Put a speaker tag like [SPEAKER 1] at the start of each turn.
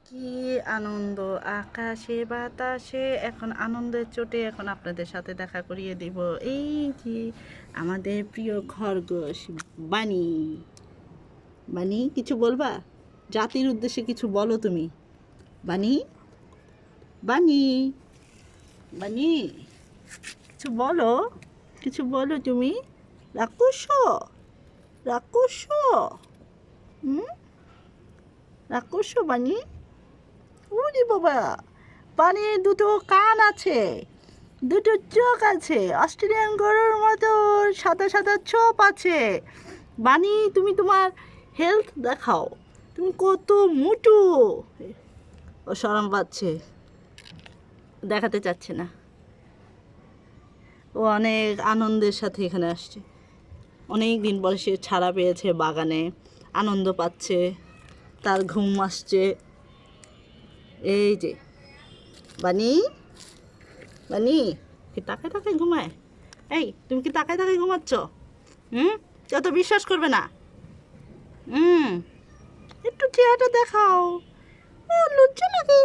[SPEAKER 1] কি আনন্দ! আকাশে বাতাসে এখন আনন্দের চোটে এখন আপনাদের সাথে দেখা করিয়ে দিব। এই যে আমাদের প্রিয় খরগোশ বানি। বানি, কিছু বলবা? জাতির উদ্দেশ্যে কিছু বলো তুমি। বানি, বানি, বানি, কিছু বলো। কিছু বলো তুমি। রাক্ষস, রাক্ষস, হুম, রাক্ষস বানি। ওরে বাবা, পানির দুটো কান আছে, দুটো চোখ আছে, অস্ট্রেলিয়ান গরুর মতো সাদা সাদা ছোপ আছে। বানি, তুমি তোমার হেলথ দেখাও, তুমি কত মোটু। ও শরম পাচ্ছে, দেখাতে চাচ্ছে না। ও অনেক আনন্দের সাথে এখানে আসছে। অনেক দিন পরে সে ছাড়া পেয়েছে, বাগানে আনন্দ পাচ্ছে, তার ঘুম আসছে। এই যে বানি, বানি, কি তাকায় তাকায় ঘুমায়? এই, তুমি কি তাকায় তাকায় ঘুমাচ্ছ? কেউ তো বিশ্বাস করবে না। হুম, একটু চেহারাটা দেখাও। ও, লজ্জা লাগে।